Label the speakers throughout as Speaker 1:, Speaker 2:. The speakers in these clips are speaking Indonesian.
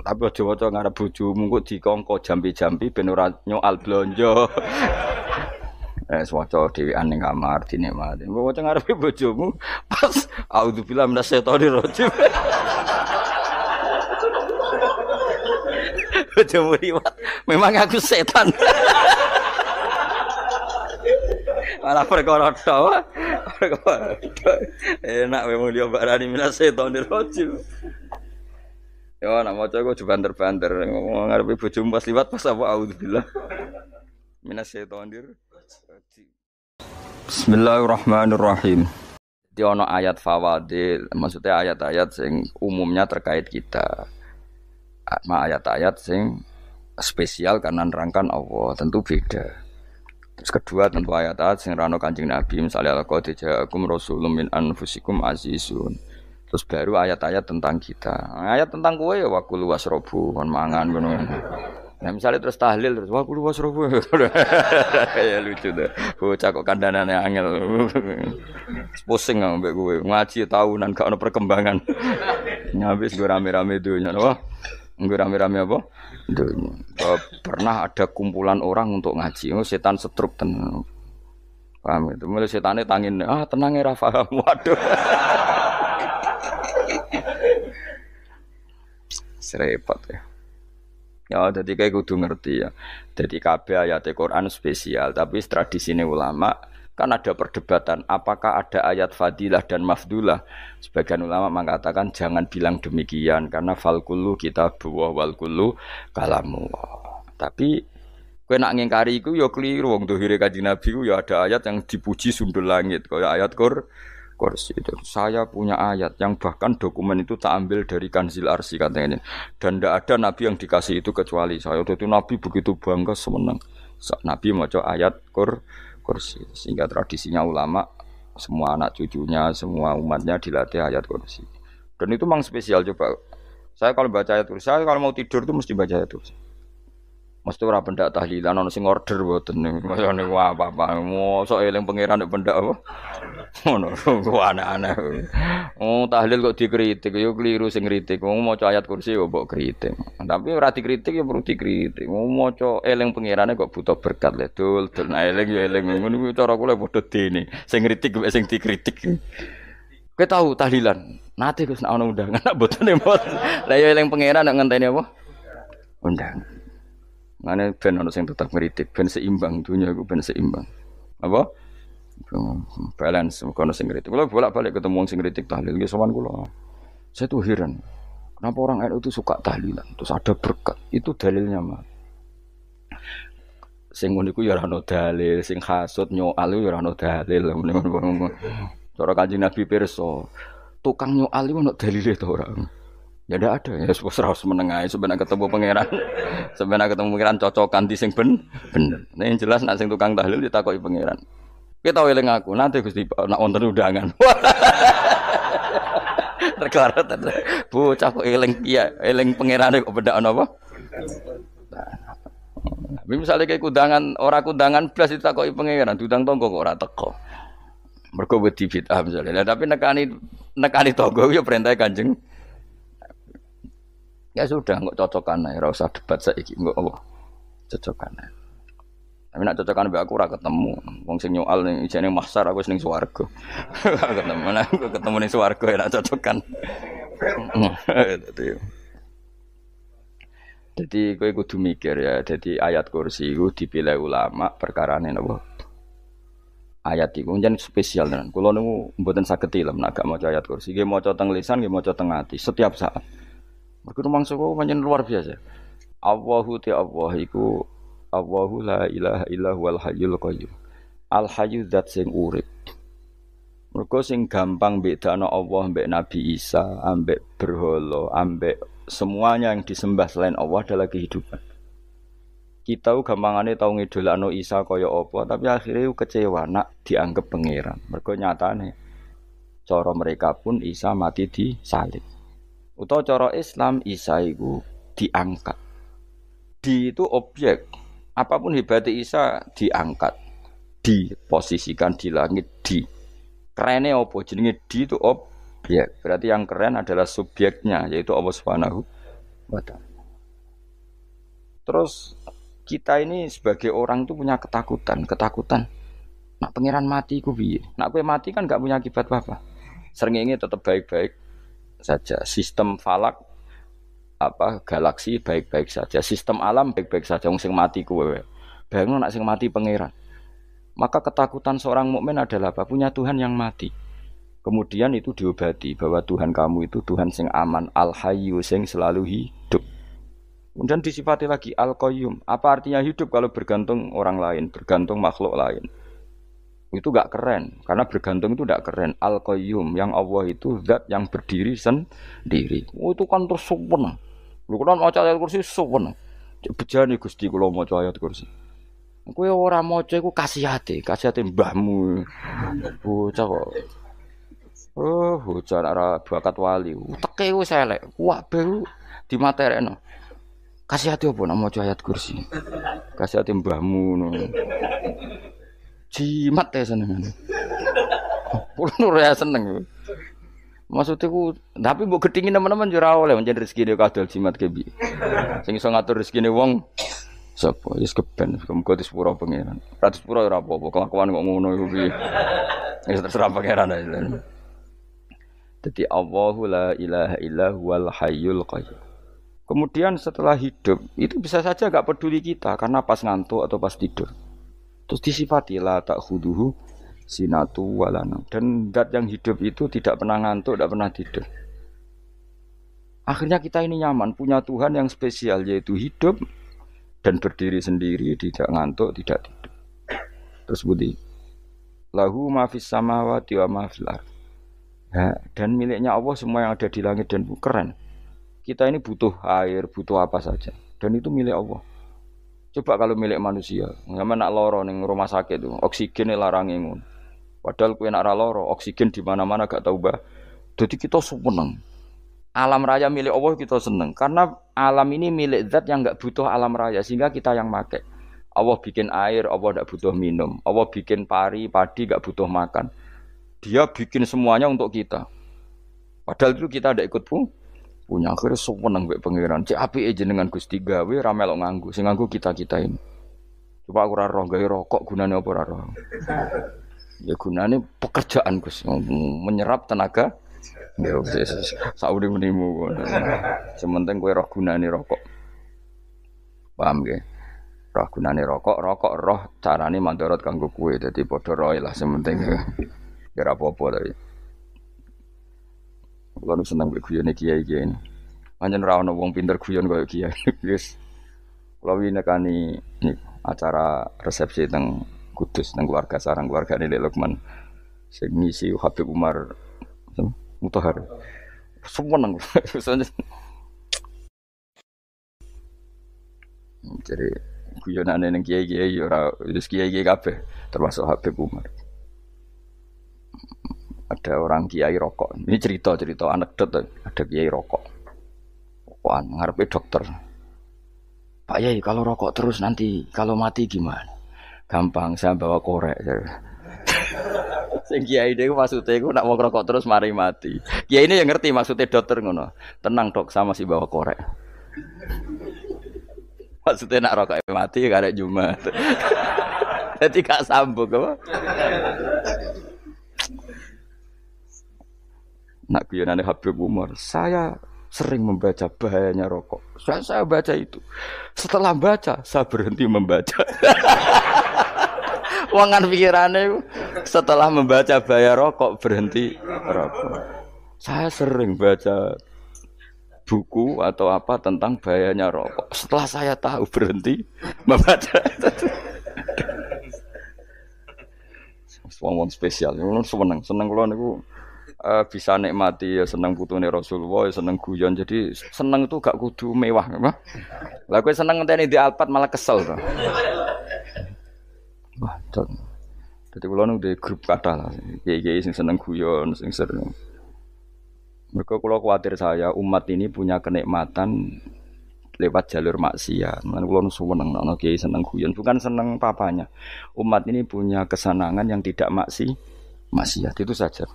Speaker 1: Tapi aja waca ngarep bojomu kok dikongko jampi-jampi ben ora nyoal blonjo. Waca dhewean ning kamar dinikmati. Mbok waca ngarepe bojomu pas auzubillahi minasyaitonir rajim. Bojomu liwat, memang aku setan. Malah perkara tok. Enak memang dia barani minasyaitonir rajim. Ya nak maca kok banter-banter ngomong ngarepe bojomu pas liwat pas apa auzubillah minasyaitonir rajim. Bismillahirrahmanirrahim. Di ana ayat fawadil, maksudnya ayat-ayat sing umumnya terkait kita. Ayat-ayat sing spesial karena nerangkan Allah, tentu beda. Terus kedua tentu ayat-ayat sing rano Kanjeng Nabi, misalnya laqad ja'akum rasulun min anfusikum azizun. Terus baru ayat-ayat tentang kita. Ayat tentang kowe ya waqul wasrobu kon mangan ngono. Nah misalnya terus tahlil terus waqul wasrobu. Ya lucu deh. Bocah kok kandhanane angel. Pusing ambek kowe. Ngaji tahunan gak ono perkembangan. Habis gue rame-rame dunya apa? Gue rame-rame apa? Dunya. Pernah ada kumpulan orang untuk ngaji. Oh setan setruk tenan. Paham itu. Mulai setane tangin, tenang ya ra paham. Waduh. Serepot ya. Ya jadi kayak kudu ngerti ya. Jadi kabeh ayat Al-Qur'an spesial, tapi tradisine ulama kan ada perdebatan apakah ada ayat fadilah dan mafdulah. Sebagian ulama mengatakan jangan bilang demikian karena fal kullu kitabullah wal kullu kalamullah. Tapi kowe nak ngingkari iku ya keliru wong dohire Kanjeng Nabi ku ya ada ayat yang dipuji sundul langit kaya ayat Kursi itu. Saya punya ayat yang bahkan dokumen itu tak ambil dari Kanzil Arsy katanya. Dan tidak ada nabi yang dikasih itu kecuali saya. Waktu itu nabi begitu bangga semenang. Nabi maca ayat Kursi. Sehingga tradisinya ulama semua anak cucunya, semua umatnya dilatih ayat Kursi. Dan itu memang spesial coba. Saya kalau baca ayat Kursi, saya kalau mau tidur itu mesti baca ayat Kursi. Mesti ora pendak tahlilan ana sing order mboten kaya niku apa-apa. Mosok eling pangeran nek pendak apa. Ngono ku aneh-aneh. Oh tahlil kok dikritik ya keliru sing ngritik. Wong maca ayat Kursi kok mbok kritik. Tapi ora dikritik ya perlu dikritik. Wong maca eling pangerane kok butuh berkat le dul nah eling ya eling ngono ku cara kula padha dene. Sing ngritik mek sing dikritik. Kowe tahu tahlilan? Nate Gus nek ana undangan mboten mboten. Lah ya eling pangeran nek ngenteni apa? Undangan. Mane ben ono sing tetep ngritik, ben seimbang dunia iku ben seimbang. Apa? Balance kono sing ngritik. Kula bolak-balik ketemu wong sing ngritik tahlil nggih sowan kula. Saya tuh heran. Kenapa orang NU itu suka tahlilan? Terus ada berkat. Itu dalilnya mah. Sing ngono iku ya ora ono dalil, sing hasud nyoal ya ora ono dalil. Cara Kanjeng Nabi pirsa, tukang nyoal iku ono dalile to ora? Ya ndak ada ya serau menengah sebenarnya ketemu pangeran sebenarnya ketemu pangeran cocokan di sing bener nah yang jelas nak sing tukang tahlil ditakoki pangeran kita eling aku nanti Gusti nak wonten undangan perkara bocah kok eling iya eling pangerane kok beda apa tapi misalnya kayak kundangan blas ditakoki pangeran diundang tonggo kok ora teko mergo wedi bid'ah misalnya tapi nekani tonggo ya perintah Kanjeng. Ya sudah, enggak cocokan ae, ora usah debat saiki, enggak apa. Cocokan ae. Tapi nek cocokan mbek aku ora ketemu. Wong sing nyoal ning ijene mahsyar aku wis ning swarga. Ketemu aku ketemu ning swarga nek cocokan. Jadi kowe kudu mikir ya, jadi ayat Kursi iku dipilih ulama perkarane napa? Ayat iku njen spesial tenan. Kula niku mboten saged tilem nek gak maca ayat Kursi. Nggih maca teng lisan, nggih maca teng ati setiap saat. Mergo mangsa kok pancen luar biasa. Allahu ta Allah iku Allahu la ilaha illa huwal hayyul qayyum. Al hayyu zat sing urip. Mergo sing gampang bedakno Allah mbek Nabi Isa, ambek berhala, ambek semuanya yang disembah selain Allah adalah kehidupan. Kita gampangane tau ngidolakno Isa kaya apa, tapi akhirnya kecewa nak dianggap pangeran. Mergo nyatane cara mereka pun Isa mati di salib. Utawa cara Islam Isa iku diangkat. Di itu objek. Apapun hebatnya Isa diangkat. Diposisikan di langit di. Kerene apa jenenge di itu objek. Berarti yang keren adalah subjeknya yaitu Allah Subhanahu wa taala. Terus kita ini sebagai orang tuh punya ketakutan. Nak pangeran mati ku piye? Nak kowe mati kan gak punya akibat apa-apa. Srengenge tetap baik-baik saja. Sistem falak galaksi baik-baik saja. Sistem alam baik-baik saja. Wong sing mati kowe. Bayangno nak sing mati pangeran. Maka ketakutan seorang mukmin adalah apa? Punya Tuhan yang mati. Kemudian itu diobati bahwa Tuhan kamu itu Tuhan sing aman, al-hayyu sing selalu hidup. Kemudian disifati lagi al-qayyum. Apa artinya hidup kalau bergantung orang lain, bergantung makhluk lain? Itu gak keren, karena bergantung itu gak keren. Al-qayyum, yang Allah itu zat yang berdiri sendiri. Oh, itu kan terus suwen. Lho kan maca ayat kursi suwen. Bejane Gusti kula maca ayat kursi. Kowe ora maca iku kasihate mbahmu. Bocah kok. Oh, bocah ora bakat wali. Uteke wis elek. Kabeh dimaterekno. Kasihate opo nek maca ayat kursi? Kasihate mbahmu ngono. Jimat ya seneng. Kulo ora seneng. Maksudnya ku, tapi mbok gedhingi teman-teman yo ora oleh menjadi rezekine kadol jimat ke piye. Sing iso ngatur rezekine wong sapa? Wis keben, muga disepuro pangeran. Ora disepuro ora apa-apa, kelakuan kok ngono iku piye. Wis terserah pangeran ae. Dadi Allahu la ilaha illa huwal hayyul qayyum. Kemudian setelah hidup, itu bisa saja enggak peduli kita karena pas ngantuk atau pas tidur. Terus disifati la ta'khuduhu sinatu walana. Dan zat yang hidup itu tidak pernah ngantuk, tidak pernah tidur. Akhirnya kita ini nyaman, punya Tuhan yang spesial, yaitu hidup dan berdiri sendiri, tidak ngantuk, tidak tidur. Terus budi lahu ma fis samawati wa ma fil ardh. Dan miliknya Allah semua yang ada di langit dan bumi. Keren. Kita ini butuh air, butuh apa saja, dan itu milik Allah. Coba kalau milik manusia, nggak nak loro ning rumah sakit itu, oksigen larange ngono. Padahal kowe nak ra loro, oksigen di mana-mana gak tau mbah. Jadi kita seneng. Alam raya milik Allah kita seneng karena alam ini milik zat yang enggak butuh alam raya sehingga kita yang pakai. Allah bikin air, Allah enggak butuh minum. Allah bikin padi enggak butuh makan. Dia bikin semuanya untuk kita. Padahal itu kita ndak ikut punya akhirnya seneng mbek pangeran. Cek apike jenengan Gusti gawe ra melok nganggo. Sing nganggo kita-kita ini. Coba aku ora roh gawe rokok gunane apa ora roh. Ya gunane pekerjaan Gus, menyerap tenaga. Ya wis sauri menimu. Sementing kowe roh gunane rokok. Paham nggih? Roh gunane rokok roh carane mandorot kanggo kowe. Dadi padha roe lah sementing. Ya ora apa-apa tapi. Kulo seneng mbek guyone kiai-kiai ini. Pancen ora ana wong pinter guyon kaya kiai. Wis. Kulo winekani acara resepsi teng Kudus nang keluarga sarang keluargane Lek Lukman. Sing ngisi Habib Umar Mutahar. Seneng. Jadi guyonane ning kiai-kiai ora wis kiai-kiai kabeh termasuk Habib Umar. Ada orang kiai rokok. Ini cerita anekdot. Ada kiai rokok. Rokokan ngarepe dokter. Pak Yai, kalau rokok terus nanti kalau mati gimana? Gampang, saya bawa korek. Sing kiai dhewe maksudnya iku nak wong rokok terus mari mati. Kiai ini yang ngerti maksudnya dokter ngono. Tenang dok, sama si bawa korek. Maksudnya nak rokok mati gak ada Jumat. Jadi gak sambung apa? Nak guyonane Habib Umar, saya sering membaca bahayanya rokok. Saya baca itu. Setelah baca, saya berhenti membaca. Wangan pikirane setelah membaca bahaya rokok berhenti rokok. Saya sering baca buku atau apa tentang bahayanya rokok. Setelah saya tahu berhenti membaca. Wong spesial, seneng kula niku bisa nikmati ya seneng putune Rasulullah, ya seneng guyon. Jadi seneng itu gak kudu mewah, apa? Lah kowe seneng ngenteni di Alphard malah kesel to. Wah, dadi kula nu di grup kathah lah. Kiai-kiai sing seneng guyon, sing sering. Mergo kula kuwatir saya umat ini punya kenikmatan lewat jalur maksiat. Lan kula nu seneng ana kiai seneng guyon, bukan seneng papanya. Umat ini punya kesenangan yang tidak maksiat, itu saja.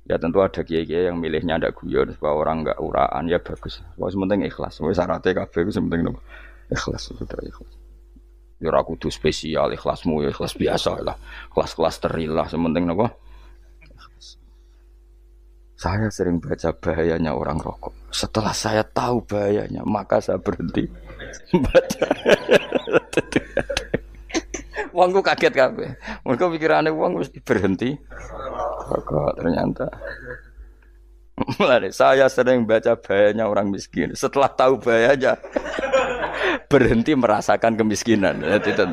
Speaker 1: Ya tentu ada kiai-kiai yang milihnya ada guyon supaya orang enggak uraan ya bagus. Wis penting ikhlas. Wis syaratnya kabeh iku penting nopo. Ikhlas itu dah ikhlas. Ya ora kudu spesial ikhlasmu ya ikhlas biasa lah. Kelas-kelas terilah sementing napa? Saya sering baca bahayanya orang rokok. Setelah saya tahu bahayanya, maka saya berhenti baca. Wongku kaget kabeh. Mergo pikirane wong mesti berhenti rokok ternyata. Mulai saya sering baca bahayanya orang miskin. Setelah tahu bahayanya, berhenti merasakan kemiskinan. Jadi,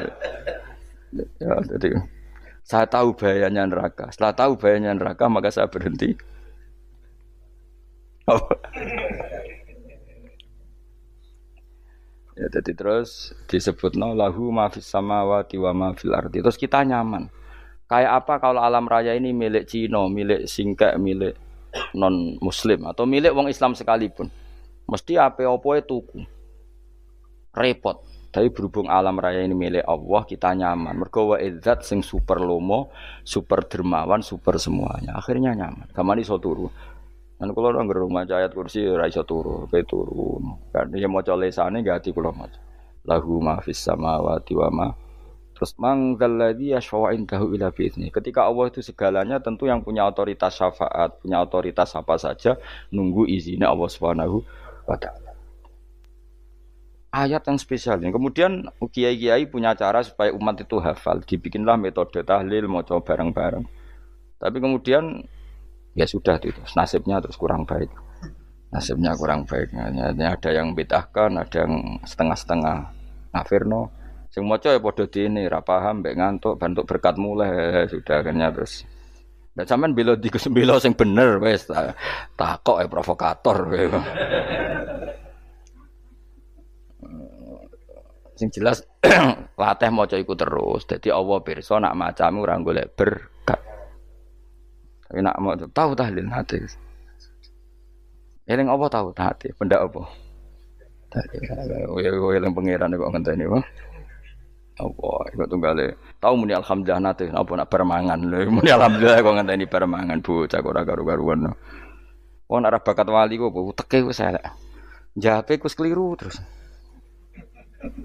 Speaker 1: saya tahu bahayanya neraka. Setelah tahu bahayanya neraka, maka saya berhenti. Ya, jadi terus disebut lahu ma fis samawati wa ma fil ardi. Terus kita nyaman. Kayak apa kalau alam raya ini milik Cina, milik Singkek, milik non muslim atau milik wong Islam sekalipun. Mesti apa-apa tuku. Repot. Tapi berhubung alam raya ini milik Allah, kita nyaman. Mergo wa izzat sing super lomo, super dermawan, super semuanya. Akhirnya nyaman. Gamane iso turu. Kan kula nang rumah ayat kursi ora iso turu, pe turu. Kan ya maca lesane gati kula maca. Lahu ma fis samawati wa ma. Terus manggal ladzi yashfa'u indahu ila bi'izni. Ketika Allah itu segalanya tentu yang punya otoritas syafaat, punya otoritas apa saja nunggu izinnya Allah Subhanahu wa taala. Ayat yang spesial ini. Kemudian kiai-kiai punya cara supaya umat itu hafal. Dibikinlah metode tahlil maca bareng-bareng. Tapi kemudian ya sudah itu nasibnya terus kurang baik. Nasibnya kurang baik. Ada yang bid'ahkan, ada yang setengah-setengah ngafirno. Sing maca ya padha dene ra paham mbek ngantuk bentuk berkat mulai sudah akhirnya terus. Lah sampean bela di bela sing bener wis takok provokator kowe. Sing jelas latih maca iku terus. Dadi Allah pirsa nak macamu ora golek berkat. Tapi nak mau tahu tahlil hati. Eling apa tahu hati? Benda apa? Tahlil. Oh eling pangeran kok ngenteni wae. Apa iku tunggale. Tahu muni alhamdulillah nate apa nak permangan lho. Muni alhamdulillah kok ngenteni permangan bocah kok ora karu-karuan. Wong arep bakat wali kok teke wis elek. Jape kus keliru terus.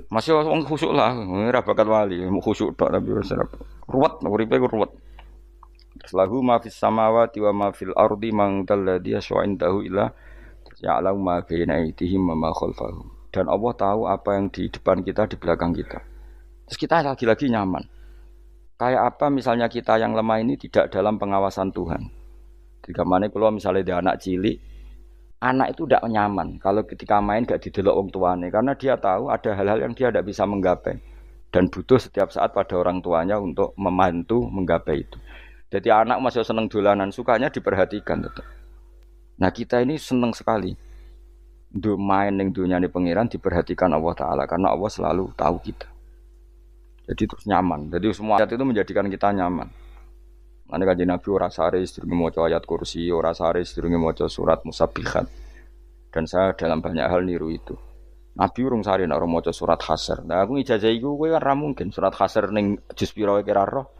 Speaker 1: Masih wong khusuk lah, ora bakat wali, khusuk tok tapi wis ruwet, uripe ku ruwet. Lahu ma fis samawati wa ma fil ardi man dalladhi yashwa'indahu illa ya'lamu ma baina aydihim wa ma khalfahum. Dan Allah tahu apa yang di depan kita, di belakang kita. Terus kita lagi-lagi nyaman. Kayak apa misalnya kita yang lemah ini tidak dalam pengawasan Tuhan. Jika mana kalau misalnya dia anak cilik, anak itu tidak nyaman kalau ketika main gak didelok wong tuane karena dia tahu ada hal-hal yang dia tidak bisa menggapai dan butuh setiap saat pada orang tuanya untuk membantu menggapai itu. Jadi anak masih seneng dolanan, sukanya diperhatikan tetap. Nah kita ini seneng sekali untuk main ning dunyane pangeran diperhatikan Allah Taala karena Allah selalu tahu kita. Jadi terus nyaman. Jadi semua ayat itu menjadikan kita nyaman. Ane kanjeng Nabi ora sare sedurunge maca ayat kursi, ora sare sedurunge maca surat Musabbihat. Dan saya dalam banyak hal niru itu. Nabi urung sare nek ora maca surat Hasyr. Nah aku ijazah iku kowe kan ra mungkin surat Hasyr ning juz pira wae kira roh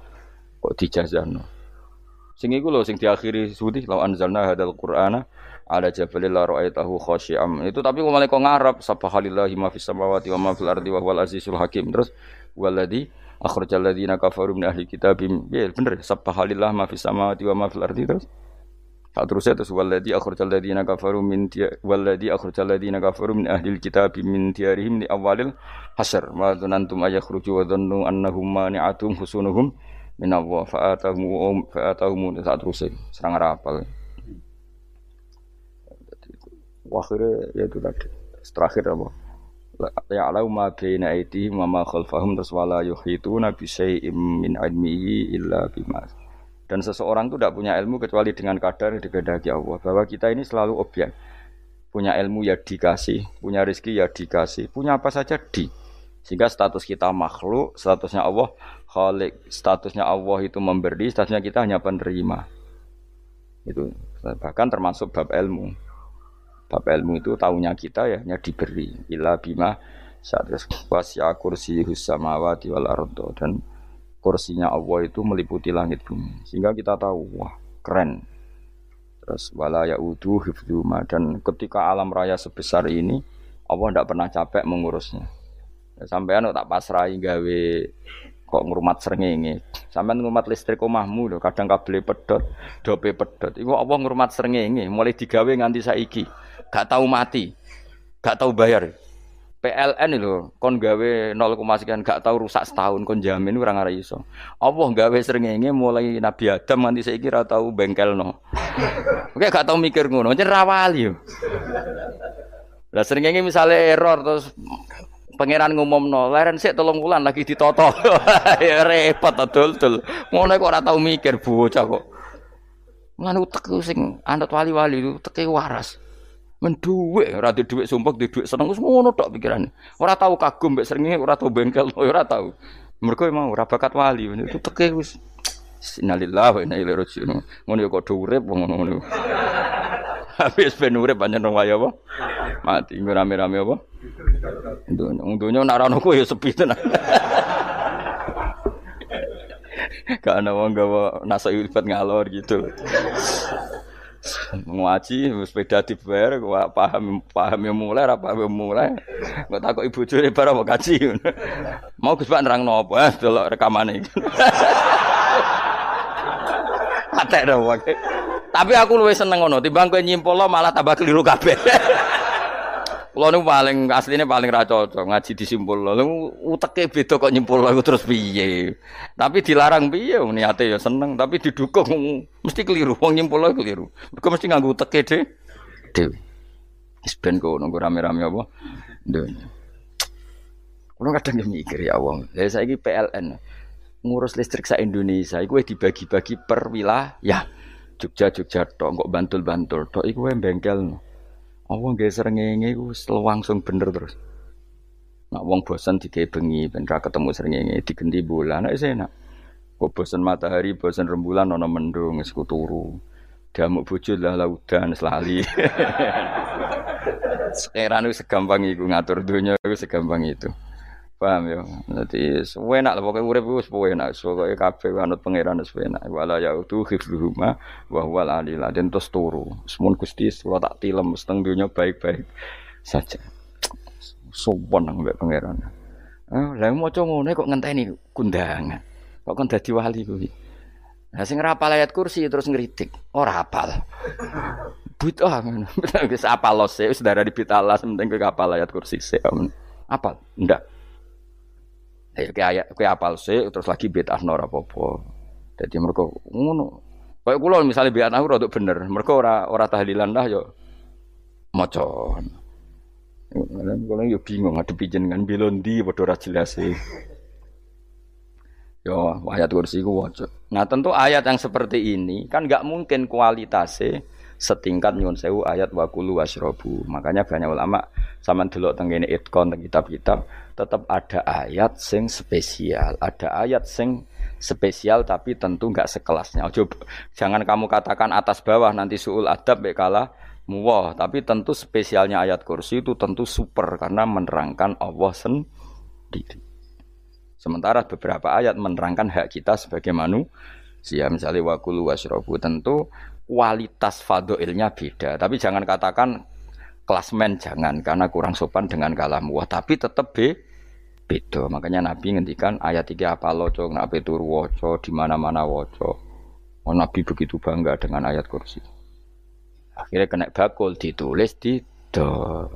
Speaker 1: kok dijazahno. Sing iku lho sing diakhiri sudi law anzalna hadzal qur'ana ala jabalil la ra'aitahu khashi'am. Itu tapi kok malah kok ngarep subhanallahi ma fis samawati wa ma fil ardi wa huwal azizul hakim. Terus waladzi akhrajal ladzina kafaru min ahli kitabim. Ya bener subhanallah ma fis samawati wa ma fil ardi terus. Terusnya terus waladzi akhrajal ladzina kafaru min waladzi akhrajal ladzina kafaru min ahli kitabim min diyarihim li awalil hasyr. Wa dzanantum ayakhruju wa dhannu annahum mani'atum husunuhum min Allah fa'atahum terusnya serang rapal. Akhirnya ya itu tadi. Terakhir apa? Ya'lamu ma baina aydihim wa ma khalfahum wala yuhituna bi syai'in min 'ilmihi illa bima. Dan seseorang itu tidak punya ilmu kecuali dengan kadar yang dikehendaki Allah. Bahwa kita ini selalu objek. Punya ilmu ya dikasih, punya rezeki ya dikasih, punya apa saja di. Sehingga status kita makhluk, statusnya Allah Khalik, statusnya Allah itu memberi, statusnya kita hanya penerima. Itu bahkan termasuk bab ilmu. Bab ilmu itu taunya kita ya hanya diberi illa bima saat wasya kursiyus samawati wal ardo dan kursinya Allah itu meliputi langit bumi sehingga kita tahu wah keren. Terus wala yaudu hifdzuma dan ketika alam raya sebesar ini Allah tidak pernah capek mengurusnya. Sampean kok tak pasrahi gawe kok ngrumat srengenge. Sampean ngrumat listrik omahmu lho, kadang kabel pedhot, dope pedhot. Iku apa ngrumat srengenge, mulai digawe nganti saiki. Gak tahu mati. Gak tahu bayar. PLN lho, kon gawe 0, sekian gak tahu rusak setahun kon jamin ora ngara iso. Apa gawe srengenge mulai Nabi Adam nganti saiki ora tahu bengkelno. Oke gak tahu mikir ngono, jen ra wali yo. Lah srengenge misale error terus pangeran ngumumno, leren sik 3 wulan lagi ditoto. Ya repot dol-dol. Ngono kok ora tau mikir bocah kok. Lan utek sing anut wali-wali uteke waras. Men dhuwit ora di dhuwit sumpek, di dhuwit seneng wis ngono tok pikirane. Ora tau kagum mbek srengenge, ora tau bengkel, ora tau. Mergo emang ora bakat wali, uteke wis innalillahi wa inna ilaihi raji'un. Ngono ya kok do urip wong ngono. Habis ben urip pancen rong wae apa? Mati rame-rame apa? Dunya nek ora ono kowe ya sepi tenan. Gak ana wong gawa nasa ibadat ngalor gitu. Ngaji sepeda dibayar paham yang mulai ora paham mulai. Kok takok ibu bojone bar apa kaji. Mau Gus Pak nerangno apa? Delok rekamane. Atek dong wae. Tapi aku luwih seneng ngono timbang kowe nyimpulno malah tambah keliru kabeh. Kulo niku paling asline paling ra cocok ngaji disimpulno. Lha uteke beda kok nyimpulno iku terus piye. Tapi dilarang piye wong niate ya seneng tapi didukung mesti keliru. Wong nyimpulno keliru. Mergo mesti nganggo uteke dhewe. Wis ben kono rame-rame apa? Donya. Kulo kadang mikir ya wong. Lah saiki PLN ngurus listrik sa Indonesia iku dibagi-bagi per wilayah. Jogja tok kok Bantul tok iku wae bengkel. Wong nggih srengenge iku langsung bener terus. Nek wong bosen digawe bengi ben ra ketemu srengenge digenti bulan nek enak. Kok bosen matahari, bosen rembulan ana mendung wis turu. Damuk bojo lah laudan selali. Sekarang itu segampang iku ngatur dunya iku segampang itu. Paham ya. Dadi enak lah pokoke urip wis enak. Pokoke kabeh anut pangeran wis enak. Wala ya utu khifruhuma wa huwal alil den terus turu. Semun Gusti kula tak tilem seteng donya baik-baik saja. Sopan nang mbek pangeran. Lah maca ngene kok ngenteni kundangan. Kok kon dadi wali kuwi. Lah sing ora hafal ayat kursi terus ngritik. Ora hafal. Bid'ah ngono. Wis hafal lose wis darani bitalah penting kowe hafal ayat kursi sik. Hafal? Ndak. Ya kowe apal sik terus lagi bid'ah ora apa-apa. Dadi mergo ngono. Kaya kula misale bid'ah ora bener, mergo ora tahlilan dah yo maca. Kula yo bingung ngadepi jenengan belondi padha ora jelas e. Yo ayat kursi ku waca. Nah, tentu ayat yang seperti ini kan enggak mungkin kualitasnya setingkat nyuwun sewu ayat wa kulu wasrobu. Makanya banyak ulama sampean delok teng kene Itqan teng kitab-kitab tetap ada ayat sing spesial, ada ayat sing spesial tapi tentu enggak sekelasnya. Jangan kamu katakan atas bawah nanti suul adab mbek kalah muwah, tapi tentu spesialnya ayat kursi itu tentu super karena menerangkan Allah sendiri. Sementara beberapa ayat menerangkan hak kita sebagai manusia, misalnya wa kulu wasrobu, tentu kualitas fadhilnya beda. Tapi jangan katakan klasmen, jangan, karena kurang sopan dengan kalam wah, tapi tetap beda. Makanya Nabi ngendikan ayat 3 apa loco, nabi turu waca di mana-mana waca. Oh, Nabi begitu bangga dengan ayat kursi. Akhirnya kena bakul ditulis di do.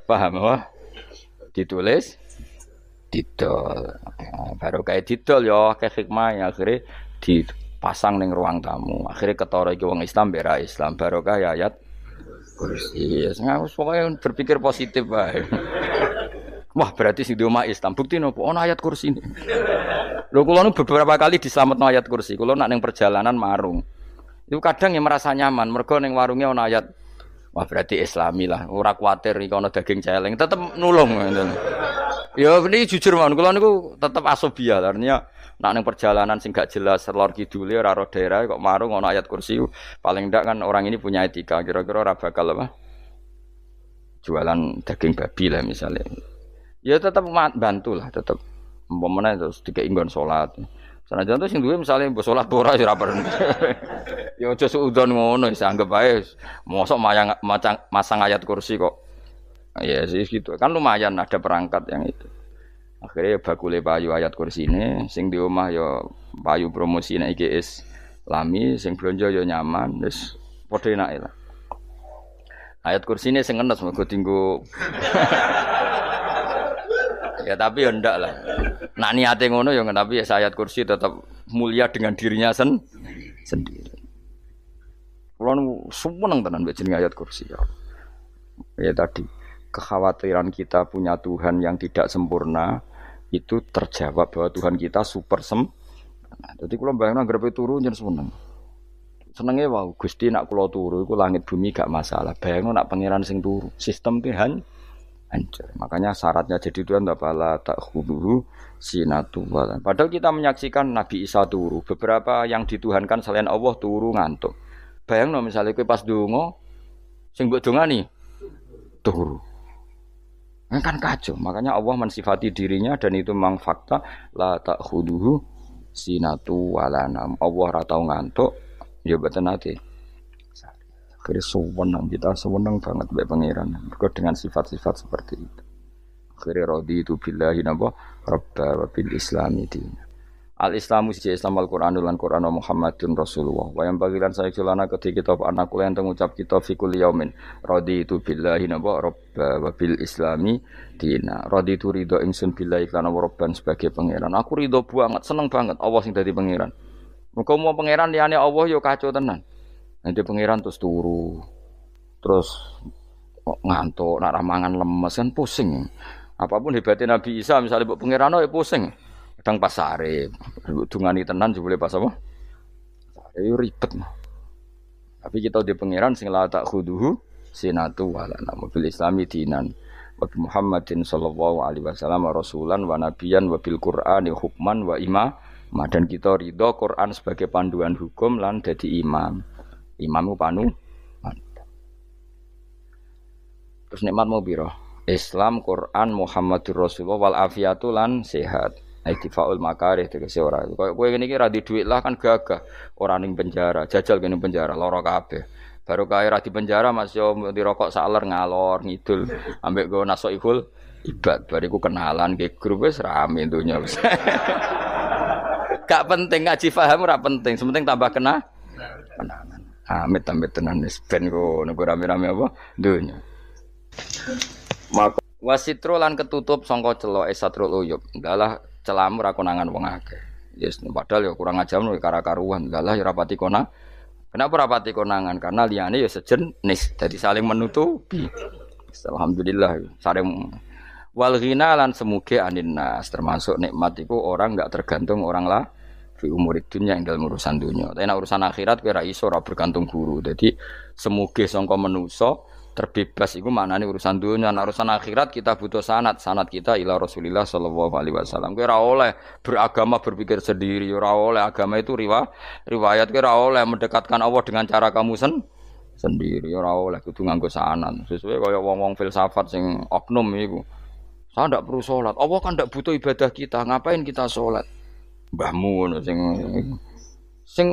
Speaker 1: Paham wah? Ditulis didol. Baru kayak didol ya kayak hikmah akhirnya dipasang ning ruang tamu. Akhirnya ketara iki wong Islam bera Islam barokah ya ayat kursi. Wis pokoke berpikir positif wae. Wah, berarti sing di omah Islam bukti nopo ana ayat kursi ini. Lho kula nu beberapa kali dislametno ayat kursi. Kula nak ning perjalanan marung. Itu kadang yang merasa nyaman mergo ning warungnya ana ayat. Wah, berarti Islami lah. Ora kuwatir iki ana daging celeng, tetep nulung ngoten. Ya ini jujur mawon kula niku tetep asobia artinya nek ning perjalanan sing gak jelas lor kidule ora ro daerah kok marung ana ayat kursi paling ndak kan orang ini punya etika kira-kira ora bakal apa jualan daging babi lah misalnya ya tetep bantu lah tetep umpamane terus dikek nggon salat sanajan tuh sing duwe misale mbok salat ora ya ora perlu ya aja suudon ngono wis anggap ae mosok masang ayat kursi kok Ya sih gitu. Kan lumayan ada perangkat yang itu. Akhirnya bakule payu ayat kursi ini, sing di omah ya payu promosi nek iki lami, sing blonjo ya nyaman, wis padha enake lah. Ayat kursi ini sing enes mergo tinggo. Ya tapi ya ndak lah. Nak niate ngono ya tapi ya ayat kursi tetap mulia dengan dirinya sendiri. Kulo seneng tenan mbek jenenge ayat kursi ya. Ya tadi kekhawatiran kita punya Tuhan yang tidak sempurna itu terjawab bahwa Tuhan kita super sempurna. Jadi kalau bayangin grepe turu jen seneng. Senenge wow, Gusti nak kula turu iku langit bumi gak masalah. Bayangno nak pangeran sing turu, sistem Tuhan hancur. Makanya syaratnya jadi Tuhan bala tak khuduhu sinatu wala. Padahal kita menyaksikan Nabi Isa turu, beberapa yang dituhankan selain Allah turu ngantuk. Bayangno misalnya kowe pas donga sing mbok dongani turu. Kan kacau. Makanya Allah mensifati dirinya dan itu memang fakta la ta'khuduhu sinatu wala nam. Allah ora tau ngantuk, ya mboten ate. Akhirnya sewenang kita sewenang banget mbek pangeran. Mergo dengan sifat-sifat seperti itu. Akhirnya raditu billahi napa rabba wa bil islami din. Al-Islamu siji Islam Al-Qur'anul lan Qur'an Muhammadun Rasulullah. Wa yang bagilan saya celana ketika kita anak kula yang ngucap kita fi kulli yaumin raditu billahi napa rabba wa bil islami dina. Raditu ridho ingsun billahi lan rabban sebagai pangeran. Aku ridho banget, seneng banget Allah sing dadi pangeran. Muga mau pangeran liyane Allah ya kacau tenan. Nanti pangeran terus turu. Terus ngantuk, nak mangan lemes kan pusing. Apapun hebatnya Nabi Isa misalnya mbok pangeran ya pusing. Kadang pas sare, dungani tenan jebule pas apa? Sare ribet. Tapi kita di pangeran sing la tak khuduhu sinatu wala nabil islami dinan. Wa Muhammadin sallallahu alaihi wasallam rasulan wa nabiyan wa bil Qur'ani hukman wa imam. Dan kita ridho Quran sebagai panduan hukum lan dadi imam. Imam panu. Terus nikmat mau piro? Islam, Quran, Muhammadur Rasulullah wal afiatu lan sehat. Aidifaul makarih tegese ora. Kowe ngene iki ra di dhuwit lah kan gagah. Ora ning penjara, jajal kene penjara lara kabeh. Baru kae ra di penjara Mas yo dirokok saler ngalor ngidul ambek go nasoihul ibad. Bariku kenalan ke grup wis rame donya wis. Gak penting ngaji paham ora penting, sementing tambah kenalan. Amit tenan wis ben go nego rame-rame apa donya. Maka wasitro lan ketutup sangka celok esatrul uyub. Dalah celamu ra konangan wong akeh. Yes, padahal ya kurang ajar lho kara-karuan. Dalah ya rapati konang. Kenapa rapati konangan? Karena liyane ya sejenis, jadi saling menutupi. Alhamdulillah saling wal ghina lan semuge anin nas, termasuk nikmat iku orang enggak tergantung orang lah fi umurid dunya ing dalam urusan dunya. Tapi nek urusan akhirat kowe ra iso ora bergantung guru. Jadi semuge sangka manusa terbebas itu maknane urusan dunia. Nah, urusan akhirat kita butuh sanad kita ila Rasulillah sallallahu alaihi wasallam. Kowe ora oleh beragama berpikir sendiri, ora oleh agama itu riwayat kowe ora oleh mendekatkan Allah dengan cara kamu sendiri, ora oleh kudu nganggo sanad. Sesuai kaya wong-wong filsafat sing oknum iku. Saya ndak perlu salat. Allah kan ndak butuh ibadah kita, ngapain kita salat? Mbahmu ngono sing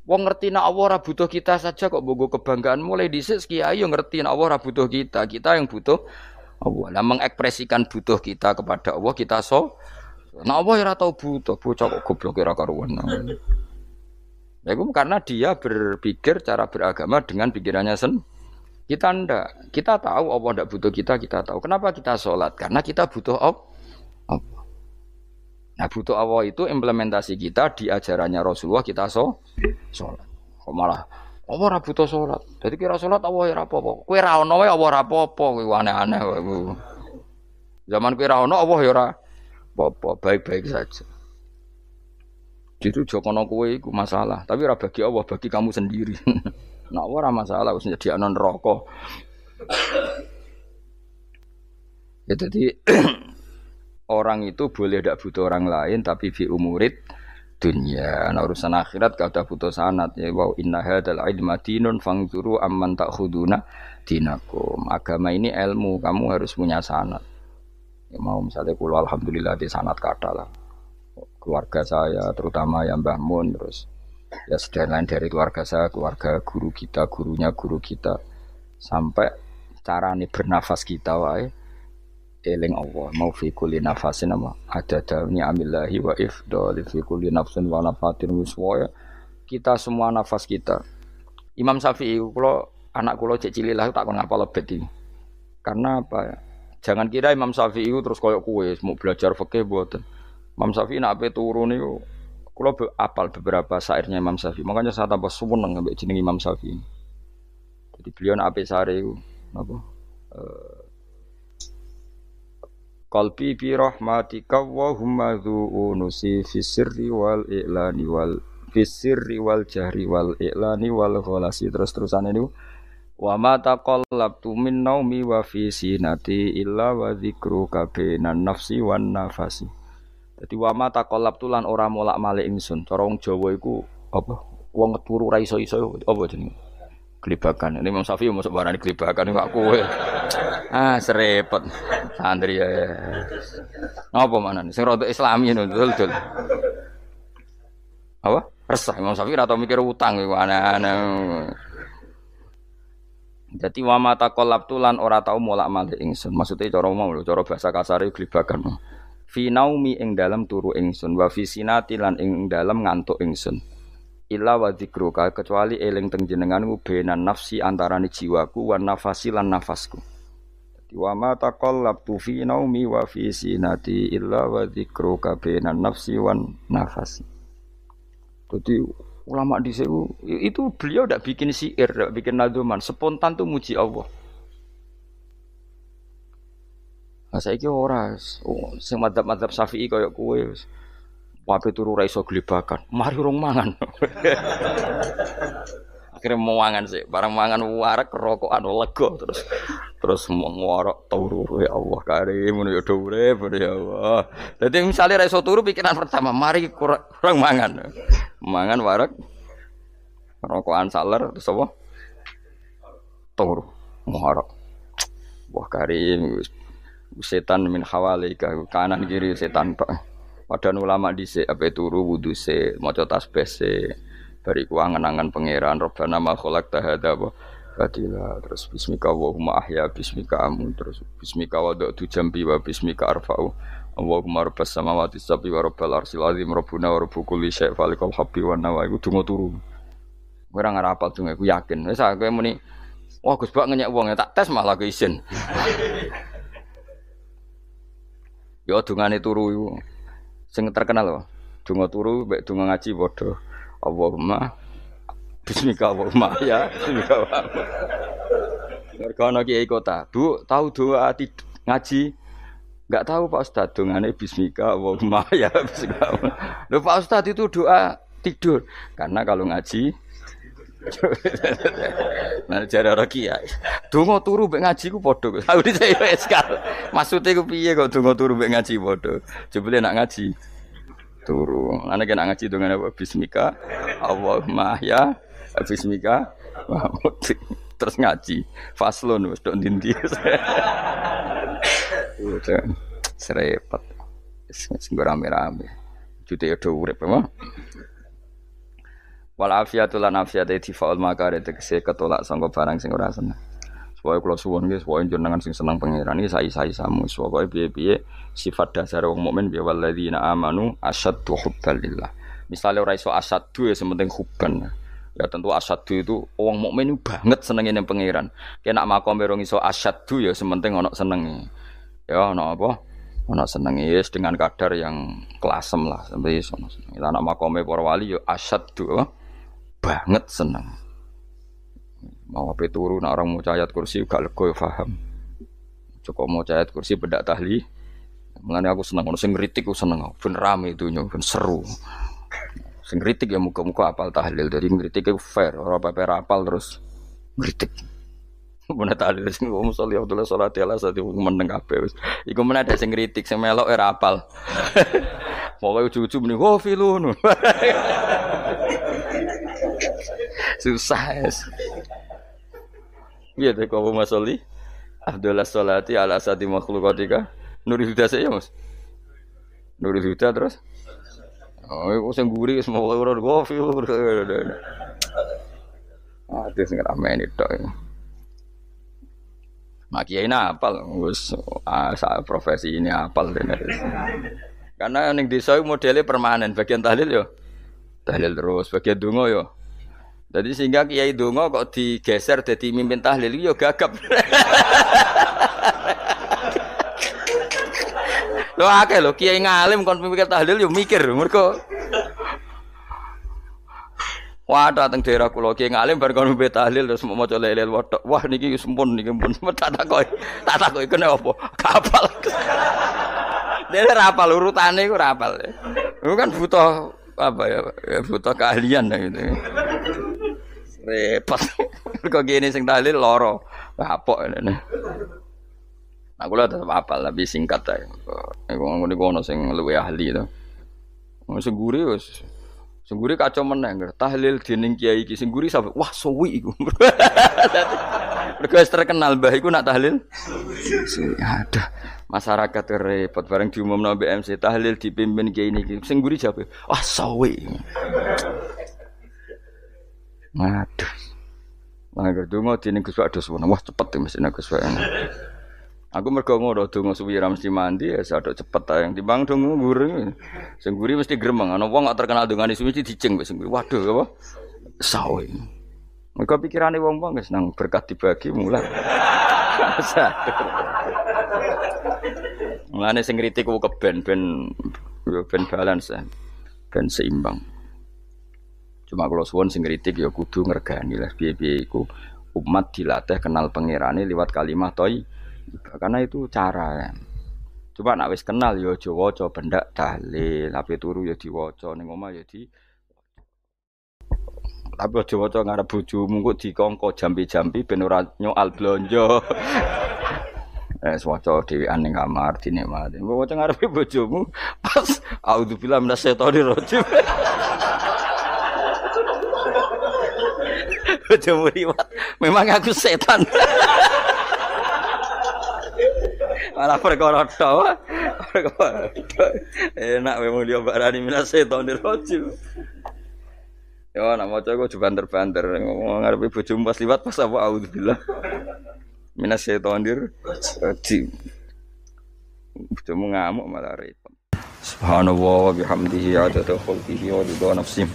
Speaker 1: wong ngerti nek Allah ora butuh kita saja kok bogo kebanggaan mulai dhisik kiai yo ngerti nek Allah ora butuh kita yang butuh Allah. Lah mengekspresikan butuh kita kepada Allah kita nek Allah ora tau butuh bocah kok goblok ora karuan. Ya itu karena dia berpikir cara beragama dengan pikirannya kita ndak. Kita tahu Allah ndak butuh kita tahu. Kenapa kita salat? Karena kita butuh Allah. Nah butuh Allah itu implementasi kita di ajarannya Rasulullah kita sholat. Kok malah Allah ora butuh sholat. Jadi kira sholat Allah ora apa-apa. Kowe ra ono wae Allah ora apa-apa, kowe aneh-aneh kowe. Zaman kowe ra ono Allah ya ora apa-apa, baik-baik saja. Jadi jokono kowe iku masalah, tapi ora bagi Allah, bagi kamu sendiri. Nah Allah ora masalah wis nyediakno neraka. Ya jadi orang itu boleh tidak butuh orang lain tapi fi umurid dunya. Nah urusan akhirat gak ada butuh sanad ya wa inna hadzal ilma dinun fangzuru amman ta'khuduna dinakum. Agama ini ilmu, kamu harus punya sanad. Ya mau misalnya kula alhamdulillah di sanad kata lah. Keluarga saya terutama yang Mbah Mun terus ya sedaya lain dari keluarga saya, keluarga guru kita, gurunya guru kita sampai carane bernafas kita wae eling Allah mau fi kulli nafasin ama adada ni'amillahi wa ifdali fi kulli nafsin wa nafatin wiswa kita semua nafas kita. Imam Syafi'i kula anak kula cek cilik lah tak kon ngapal lebet iki. Karena apa ya? Jangan kira Imam Syafi'i terus koyo kowe mau belajar fikih mboten. Imam Syafi'i nek ape turu niku kula apal beberapa syairnya Imam Syafi'i. Makanya saya tambah seneng ambek jeneng Imam Syafi'i. Jadi beliau nek ape sare iku napa? Qalbi bi rahmatika wa humma dzu'unusi fi sirri wal i'lani wal fi sirri wal jahri wal i'lani wal khalasi terus-terusane niku wa ma taqallabtu min naumi wa fi sinati illa wa dzikruka bainan nafsi wan nafasi. Dadi wa ma taqallabtu lan ora molak-malik ingsun. Cara wong Jawa iku apa? Wong turu ra iso-iso apa jenenge? Gelibakan. Ini Imam Syafi'i masuk barang gelibakan kok kowe. Serepet. Santri ya. Apa manan? Sing rada Islami ngono dul. Apa? Resah Imam Syafi'i ora tau mikir utang iku aneh-aneh. Dadi wa mata qalabtu lan ora tau molak-malik ingsun. Maksude cara mau lho, cara bahasa kasare gelibakan. Fi naumi ing dalem turu ingsun wa fi sinati lan ing dalem ngantuk ingsun. Illa wa dzikruka kecuali eling teng jenenganmu benan nafsi antarane jiwaku wan nafasi lan nafasku. Wa ma taqallabtu fi naumi wa fi sinati illa wa dzikruka benan nafsi wan nafasi. Jadi ulama dhisik itu beliau ndak bikin syair, ndak bikin nadzuman, spontan tuh muji Allah. Nah saiki ora sing madzhab Syafi'i kaya kowe wape turu ra iso glebakan. Mari rong mangan. Akhirnya mau mangan sih, barang mangan warak rokokan lega terus mau ngorok turu ya Allah karim ya do urip ya Allah. Dadi misale ra iso turu pikiran pertama mari kurang mangan. Mangan warak rokokan saler terus apa? Turu ngorok. Wah karim setan min hawalika kanan kiri setan Pak. Padahal ulama dhisik ape turu wudu se maca tasbih se bariku angen-angen pangeran Rabbana ma khalaqta hadza wa batila terus bismika Allahumma ahya bismika amun terus bismika wada'tu jambi wa bismika arfa'u Allahumma rabbas samawati sab'i wa rabbal arsyil azim rabbuna wa rabbu kulli syai' falikal habbi wan nawa iku donga turu ora ngarapal donga aku yakin wis aku muni wah Gus Bak ngenyek wong tak tes malah ke isin yo dungane turu iku sing terkenal lho. Donga turu mek donga ngaji padha. Allahumma bismika Allahumma ya bismika. Mergo ana kiai kota, Bu, tahu doa ngaji? Enggak tahu Pak Ustaz, dongane bismika Allahumma ya bismika. Lho Pak Ustaz itu doa tidur. Karena kalau ngaji nah jare ora kiai. Donga turu mek ngaji ku padha. Aku dhisik wis kal. Maksude ku piye kok donga turu mek ngaji padha. Jebule nak ngaji turu. Ana kena ngaji dongane apa bismika Allahumma ya bismika terus ngaji. Faslun wis tok ndi-ndi. Serepet. Sing rame-rame. Jute yo do urip apa? Wal afiatu lan afiate difaul makare tegese ketolak sangka barang sing ora seneng. Supaya kula suwun nggih supaya jenengan sing seneng pangeran iki sai-sai samu supaya piye-piye sifat dasar wong mukmin ya walladzina amanu asyaddu hubbalillah. Misale ora iso asyaddu ya sementing hubban. Ya tentu asyaddu itu wong mukmin banget senenge ning pangeran. Kena makome rong iso asyaddu ya sementing ana senenge. Ya ana apa? Ana senenge wis dengan kadar yang klasem lah sampai iso. Ila ana makome para wali ya asyaddu banget seneng. Mau ape turu nek orang maca ayat kursi gak lega ya paham. Cukup maca ayat kursi bedak tahli. Mulane aku seneng ono sing ngritik ku seneng. Ben rame dunya, ben seru. Sing ngritik ya muga-muga apal tahlil. Dari ngritik ku fair, ora pepe apal terus ngritik. Mun tahlil sing wong sholli Abdullah salat ala sate meneng kabeh wis. Iku men ada sing ngritik sing melok ora apal. Pokoke ujug-ujug muni wo filun. Susah es. Iya deh kau masoli. Abdullah sholati ala sati makhlukatika. Nurul Huda saya mas. Nurul Huda terus. Oh, aku sengguri semua orang gofil. Ada sing ramai ini tok. Mak kiai apal wis profesi ini apal dene. Karena ning desa modelnya permanen, bagian tahlil yo tahlil terus, bagian donga yo. Jadi sehingga kiai donga kok digeser dadi mimpin tahlil yo gagap. Lho akeh lho kiai ngalim kon mikir tahlil yo mikir mergo wadah teng daerah kula kiai ngalim bar kon mimpin tahlil terus maca lelel wedok. Wah niki sempun niki pun tak takoki kene apa? Kapal. Dene ra apal urutane iku ra apal. Iku kan butuh apa ya? Butuh keahlian gitu. Repot. Kok gini sing tahlil loro. Kapok ngene. Aku lah tetap apal tapi singkat ae. Niku ono sing luwih ahli to. Sing guri wis sing guri kacau meneh tahlil dening kiai iki sing guri sampe wah suwi iku. Mergo terkenal mbah iku nak tahlil. Aduh, masyarakat repot bareng diumumno BMC tahlil dipimpin kiai niki. Sing guri jape, wah suwi. Aduh. Lah donga dening Gus Wados wah cepet mesine Gus Wados. Aku mergo ngono donga suwi ra mesti mandi ya sadok cepet ae timbang donga nguri. Sing nguri mesti gremeng ana wong gak terkenal dongane suwi mesti dicing wis nguri. Waduh apa? Sawe. Mergo pikirane wong-wong wis nang berkat dibagi mulai. Mulane sing kritik ku keben ben balance ben seimbang. Cuma kalau suwon sing kritik ya kudu ngergani lah piye-piye iku umat dilatih kenal pangerane liwat kalimat thoi. Karena itu cara ya. Coba nak wis kenal ya aja waca bendak tahlil, ape turu ya diwaca ning omah ya di. Tapi aja waca ngarep bojomu kok dikongko jampi-jampi ben ora nyoal blonjo. Waca dhewean ning kamar dinikmati. Mbok waca ngarepe bojomu pas auzubillahi minasyaitonir rajim. Bojomu riwat, memang aku setan. Malah perkara tok. Enak memang dia barani minasyaitonir rajim. Yo nak maca kok banter-banter ngomong ngarepe bojomu pas liwat pas apa auzubillah. Minasyaitonir rajim. Bojomu ngamuk malah repot. Subhanallah wa bihamdihi adada khalqihi wa ridha nafsihi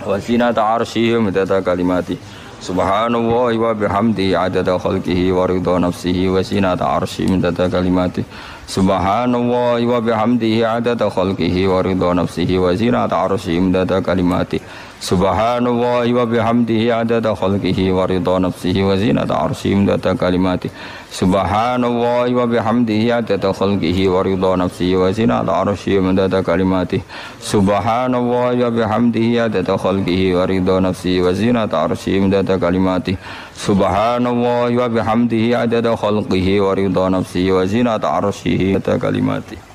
Speaker 1: wa zinata 'arsyihi wa midada kalimatihi. Subhanallah wa bihamdihi adada khalqihi wa ridha nafsihi wa zinata 'arsyihi midada kalimatihi. Subhanallah wa bihamdihi adada khalqihi wa ridha nafsihi wa zinata 'arsyihi midada kalimatihi. Subhanallah wa bihamdihi adada khalqihi wa ridha nafsihi wa zinata 'arsyihi midada kalimatihi. Subhanallah wa bihamdihi adada khalqihi wa ridha nafsihi wa zinata 'arsyihi midada kalimatihi. Subhanallah wa bihamdihi adada khalqihi wa ridha nafsihi wa zinata 'arsyihi midada kalimatihi. Subhanallah wa bihamdihi adada khalqihi wa ridha nafsihi wa zinata 'arsyihi midada kalimatihi.